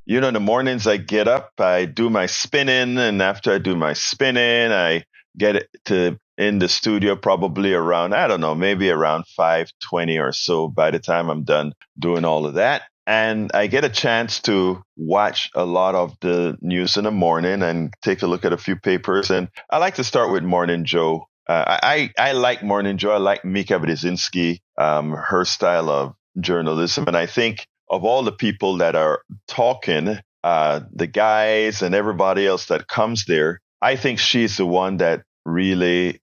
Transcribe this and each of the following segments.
in the mornings I get up, I do my spinning, and after I do my spinning, I get it to in the studio probably around, I don't know, maybe around 5:20 or so by the time I'm done doing all of that. And I get a chance to watch a lot of the news in the morning and take a look at a few papers. And I like to start with Morning Joe. I like Morning Joe. I like Mika Brzezinski, her style of journalism. And I think of all the people that are talking, the guys and everybody else that comes there, I think she's the one that really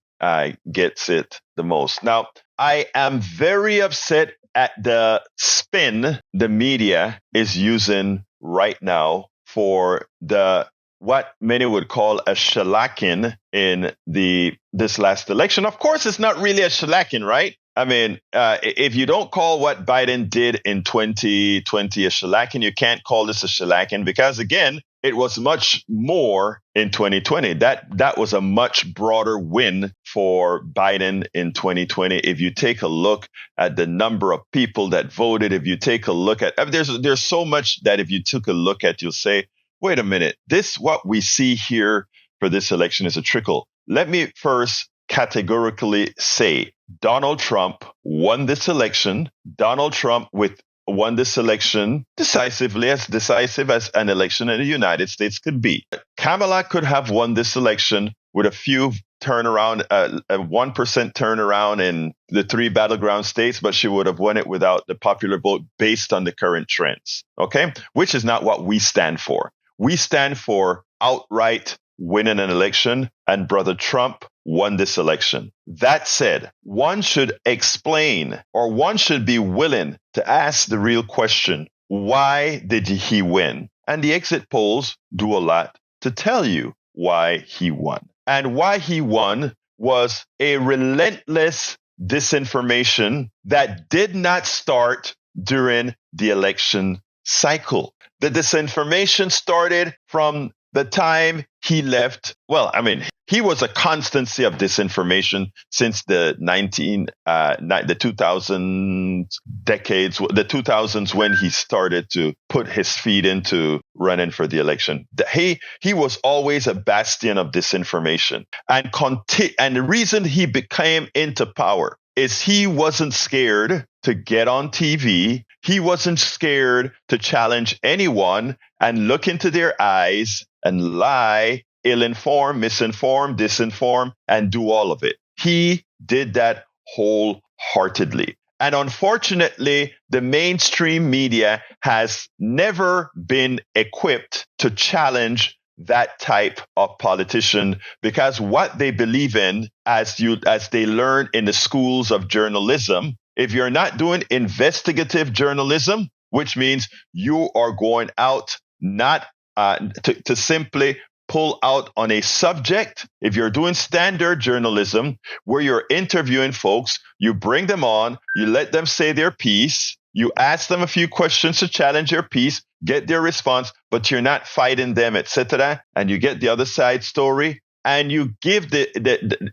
gets it the most. Now, I am very upset at the spin the media is using right now for the what many would call a shellacking in this last election. Of course, it's not really a shellacking, right? I mean, if you don't call what Biden did in 2020 a shellacking, you can't call this a shellacking because, again, it was much more in 2020. That was a much broader win for Biden in 2020. If you take a look at the number of people that voted, if you take a look at, I mean, there's so much that if you took a look at, you'll say, wait a minute, this what we see here for this election is a trickle. Let me first categorically say Donald Trump won this election. Donald Trump won this election decisively, as decisive as an election in the United States could be. Kamala could have won this election with a few turnaround, a 1% turnaround in the three battleground states, but she would have won it without the popular vote based on the current trends. Okay? Which is not what we stand for. We stand for outright winning an election, and Brother Trump won this election. That said, one should explain, or one should be willing to ask the real question, why did he win? And the exit polls do a lot to tell you why he won. And why he won was a relentless disinformation that did not start during the election cycle. The disinformation started from the time he left. Well, I mean, he was a constancy of disinformation since the 2000s decades, the 2000s when he started to put his feet into running for the election. He was always a bastion of disinformation. And the reason he became into power is he wasn't scared to get on TV. He wasn't scared to challenge anyone and look into their eyes and lie, ill-inform, misinform, disinform, and do all of it. He did that wholeheartedly. And unfortunately, the mainstream media has never been equipped to challenge that type of politician, because what they believe in, as they learn in the schools of journalism, if you're not doing investigative journalism, which means you are going out not to simply pull out on a subject. If you're doing standard journalism where you're interviewing folks, you bring them on, you let them say their piece, you ask them a few questions to challenge their piece, get their response, but you're not fighting them, etc. And you get the other side story, and you give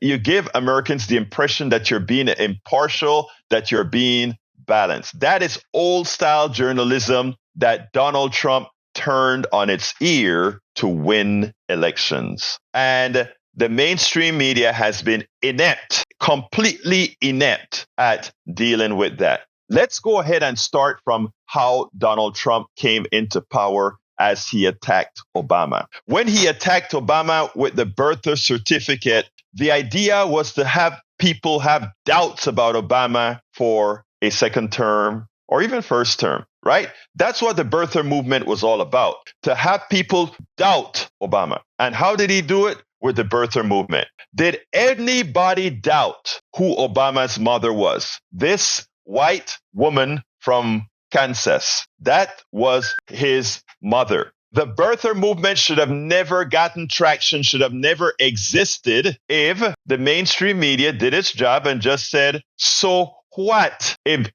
you give Americans the impression that you're being impartial, that you're being balanced. That is old style journalism that Donald Trump turned on its ear to win elections. And the mainstream media has been inept, completely inept at dealing with that. Let's go ahead and start from how Donald Trump came into power as he attacked Obama. When he attacked Obama with the birther certificate, the idea was to have people have doubts about Obama for a second term or even first term, right? That's what the birther movement was all about, to have people doubt Obama. And how did he do it? With the birther movement. Did anybody doubt who Obama's mother was? This white woman from Kansas. That was his mother. The birther movement should have never gotten traction, should have never existed if the mainstream media did its job and just said, so what if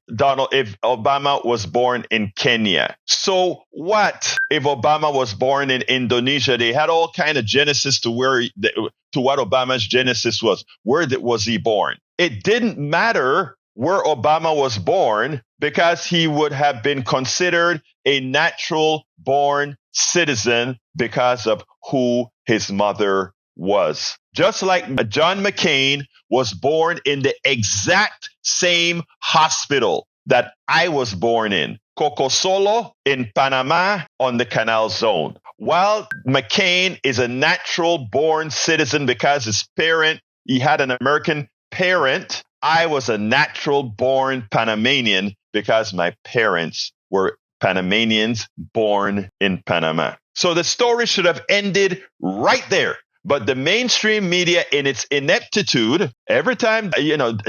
Obama was born in Kenya? So what if Obama was born in Indonesia? They had all kind of genesis to what Obama's genesis was. Where was he born? It didn't matter where Obama was born because he would have been considered a natural born citizen because of who his mother was. Just like John McCain was born in the exact same hospital that I was born in, Cocosolo in Panama on the Canal Zone. While McCain is a natural born citizen because he had an American parent, I was a natural born Panamanian because my parents were Panamanians born in Panama. So the story should have ended right there. But the mainstream media, in its ineptitude, every time,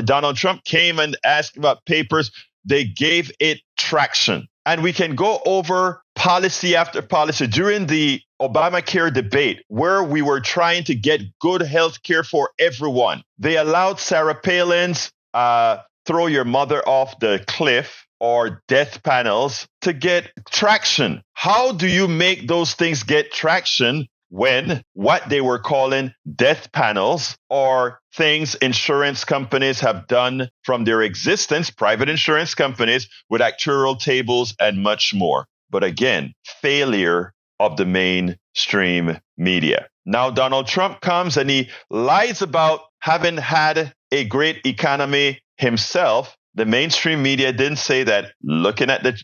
Donald Trump came and asked about papers, they gave it traction. And we can go over policy after policy during the Obamacare debate, where we were trying to get good health care for everyone. They allowed Sarah Palin's throw your mother off the cliff or death panels to get traction. How do you make those things get traction when what they were calling death panels or things insurance companies have done from their existence, private insurance companies with actuarial tables and much more? But again, failure of the mainstream media. Now Donald Trump comes and he lies about having had a great economy himself. The mainstream media didn't say that. Looking at the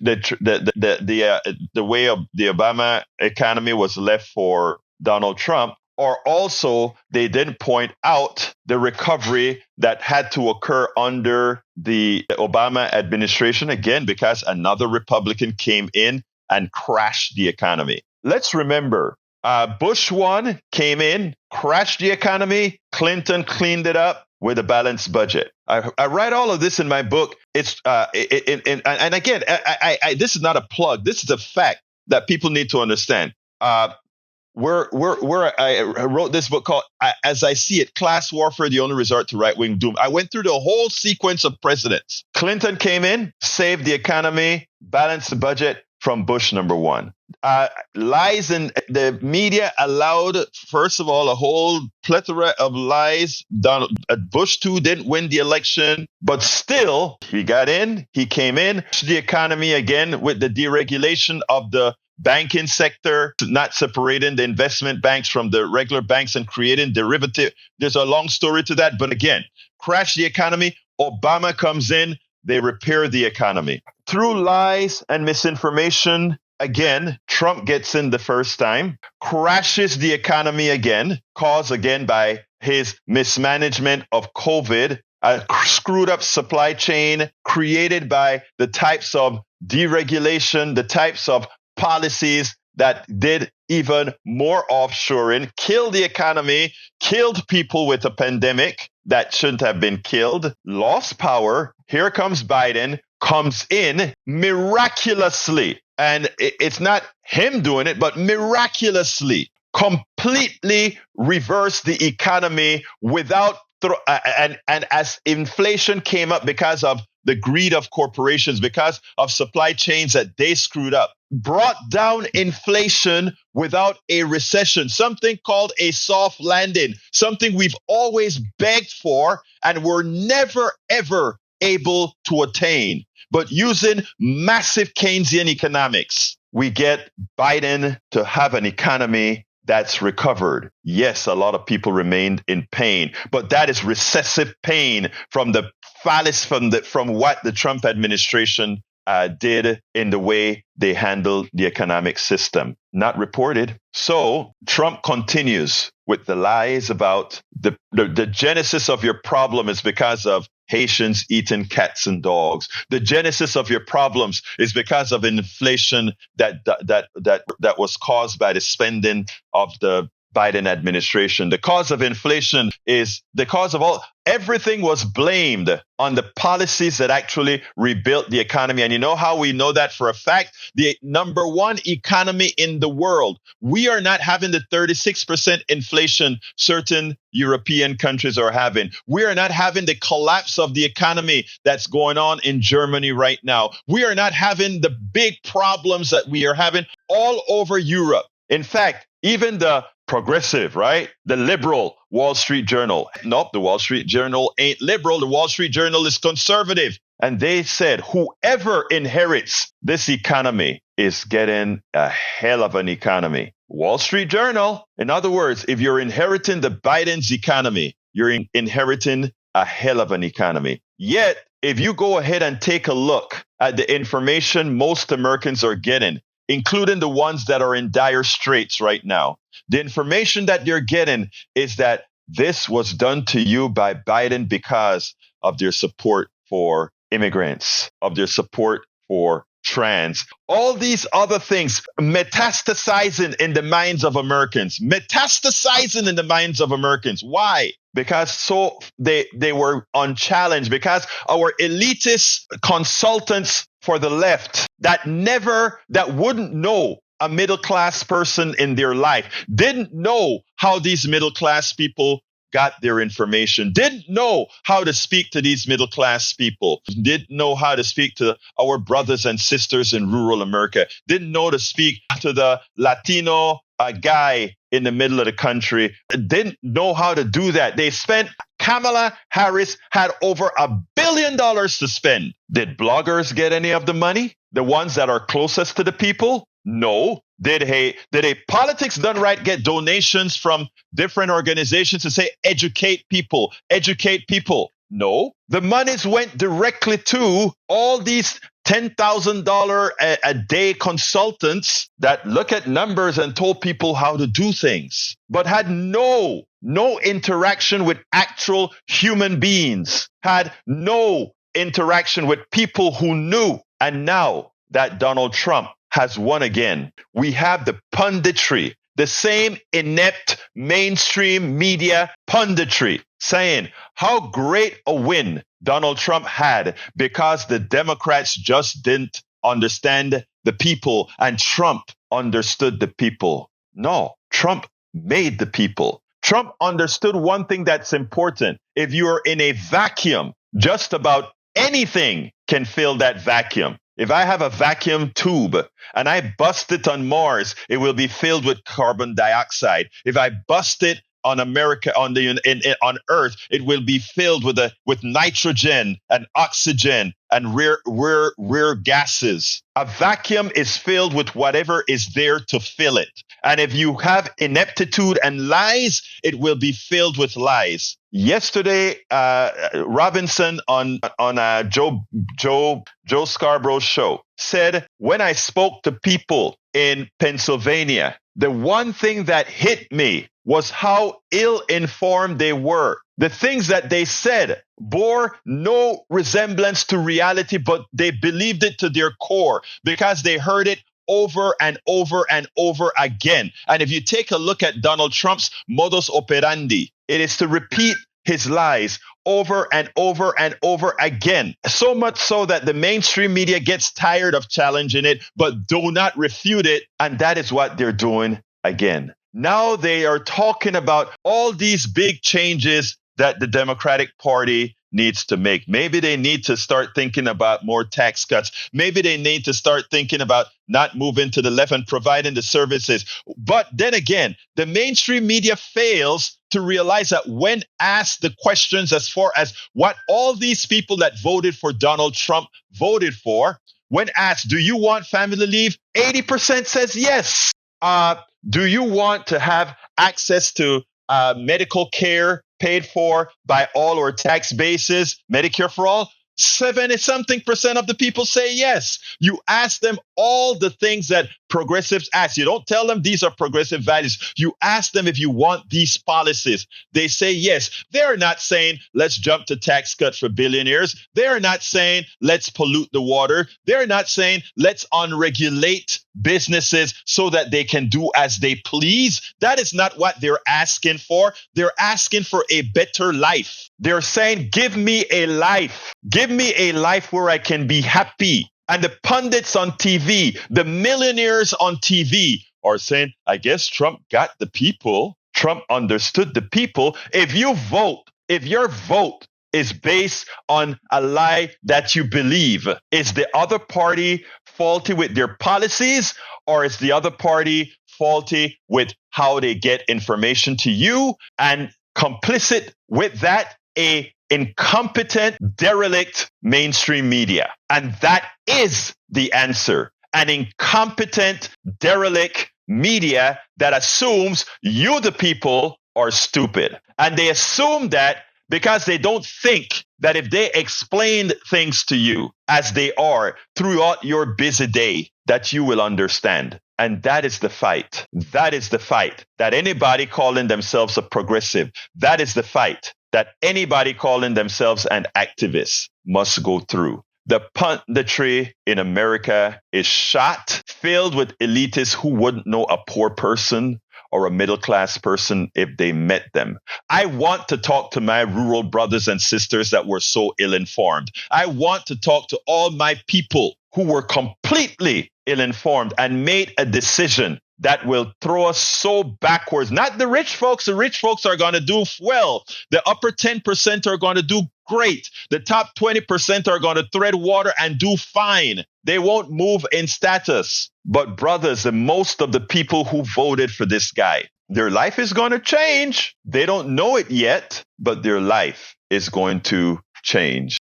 way of the Obama economy was left for Donald Trump, or also they didn't point out the recovery that had to occur under the Obama administration, again, because another Republican came in and crashed the economy. Let's remember, Bush 1 came in, crashed the economy. Clinton cleaned it up with a balanced budget. I write all of this in my book. It's and again, this is not a plug. This is a fact that people need to understand. Where I wrote this book called, As I See It, Class Warfare, the Only Resort to Right-Wing Doom. I went through the whole sequence of presidents. Clinton came in, saved the economy, balanced the budget from Bush number 1. Lies in the media allowed, first of all, a whole plethora of lies. Bush 2 didn't win the election, but still, he got in, he came in, the economy again with the deregulation of the banking sector, not separating the investment banks from the regular banks and creating derivative. There's a long story to that. But again, crash the economy. Obama comes in. They repair the economy. Through lies and misinformation, again, Trump gets in the first time, crashes the economy again, caused again by his mismanagement of COVID, a screwed up supply chain created by the types of deregulation, the types of policies that did even more offshoring, killed the economy, killed people with a pandemic that shouldn't have been killed, lost power. Here comes Biden, comes in miraculously. And it's not him doing it, but miraculously, completely reversed the economy without, and as inflation came up because of the greed of corporations, because of supply chains that they screwed up, brought down inflation without a recession, something called a soft landing, something we've always begged for and were never, ever able to attain. But using massive Keynesian economics, we get Biden to have an economy that's recovered. Yes, a lot of people remained in pain, but that is recessive pain from the fallacy from what the Trump administration did in the way they handled the economic system. Not reported. So Trump continues with the lies about the genesis of your problem is because of Haitians eating cats and dogs. The genesis of your problems is because of inflation that was caused by the spending of the Biden administration. The cause of inflation is the cause of everything was blamed on the policies that actually rebuilt the economy. And you know how we know that for a fact? The number one economy in the world. We are not having the 36% inflation certain European countries are having. We are not having the collapse of the economy that's going on in Germany right now. We are not having the big problems that we are having all over Europe. In fact, even the progressive, right? The liberal Wall Street Journal. Nope, the Wall Street Journal ain't liberal. The Wall Street Journal is conservative. And they said, whoever inherits this economy is getting a hell of an economy. Wall Street Journal. In other words, if you're inheriting the Biden's economy, you're inheriting a hell of an economy. Yet, if you go ahead and take a look at the information most Americans are getting, including the ones that are in dire straits right now, the information that they're getting is that this was done to you by Biden because of their support for immigrants, of their support for trans, all these other things metastasizing in the minds of Americans, metastasizing in the minds of Americans. Why? Because they were unchallenged, because our elitist consultants for the left that wouldn't know a middle class person in their life, didn't know how these middle class people got their information, didn't know how to speak to these middle class people, didn't know how to speak to our brothers and sisters in rural America, didn't know to speak to the Latino guy in the middle of the country, didn't know how to do that. Kamala Harris had over $1 billion to spend. Did bloggers get any of the money? The ones that are closest to the people? No. Did a politics done right get donations from different organizations to say educate people? No. The monies went directly to all these $10,000 a day consultants that look at numbers and told people how to do things, but had no interaction with actual human beings, had no interaction with people who knew. And now that Donald Trump has won again, we have the punditry, the same inept mainstream media punditry saying how great a win Donald Trump had because the Democrats just didn't understand the people and Trump understood the people. No, Trump made the people. Trump understood one thing that's important. If you're in a vacuum, just about anything can fill that vacuum. If I have a vacuum tube and I bust it on Mars, it will be filled with carbon dioxide. If I bust it on America, on Earth, it will be filled with nitrogen and oxygen and rare gases. A vacuum is filled with whatever is there to fill it. And if you have ineptitude and lies, it will be filled with lies. Yesterday, Robinson on Joe Scarborough's show said, when I spoke to people in Pennsylvania, the one thing that hit me was how ill-informed they were. The things that they said bore no resemblance to reality, but they believed it to their core because they heard it over and over and over again. And if you take a look at Donald Trump's modus operandi, it is to repeat his lies over and over and over again. So much so that the mainstream media gets tired of challenging it, but do not refute it. And that is what they're doing again. Now they are talking about all these big changes that the Democratic Party needs to make. Maybe they need to start thinking about more tax cuts. Maybe they need to start thinking about not moving to the left and providing the services. But then again, the mainstream media fails to realize that when asked the questions as far as what all these people that voted for Donald Trump voted for, when asked, do you want family leave? 80% says yes. Do you want to have access to medical care paid for by all or tax basis, Medicare for all? 70-something% of the people say yes. You ask them all the things that progressives ask. You don't tell them these are progressive values. You ask them if you want these policies. They say yes. They're not saying let's jump to tax cut for billionaires. They're not saying let's pollute the water. They're not saying let's unregulate businesses so that they can do as they please. That is not what they're asking for. They're asking for a better life. They're saying, give me a life. Give me a life where I can be happy. And the pundits on TV, the millionaires on TV are saying, I guess Trump got the people. Trump understood the people. If your vote is based on a lie that you believe. Is the other party faulty with their policies, or is the other party faulty with how they get information to you? And complicit with that, a incompetent, derelict mainstream media. And that is the answer. An incompetent, derelict media that assumes you, the people, are stupid. And they assume that because they don't think that if they explained things to you as they are throughout your busy day, that you will understand. And that is the fight. That is the fight that anybody calling themselves a progressive, that is the fight that anybody calling themselves an activist must go through. The punditry in America is shot, filled with elitists who wouldn't know a poor person or a middle class person if they met them. I want to talk to my rural brothers and sisters that were so ill-informed. I want to talk to all my people who were completely ill-informed and made a decision that will throw us so backwards. Not the rich folks. The rich folks are going to do well. The upper 10% are going to do great. The top 20% are going to tread water and do fine. They won't move in status. But brothers, and most of the people who voted for this guy, their life is going to change. They don't know it yet, but their life is going to change.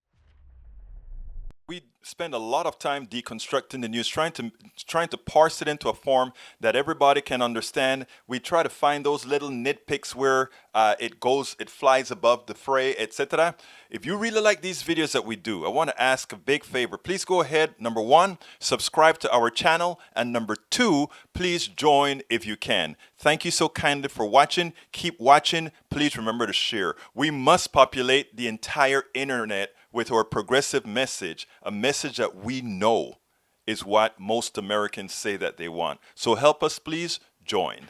We spend a lot of time deconstructing the news, trying to parse it into a form that everybody can understand. We try to find those little nitpicks where it flies above the fray, etc. If you really like these videos that we do, I want to ask a big favor. Please go ahead. Number one, subscribe to our channel. And number two, please join if you can. Thank you so kindly for watching. Keep watching. Please remember to share. We must populate the entire internet with our progressive message, a message that we know is what most Americans say that they want. So help us, please join.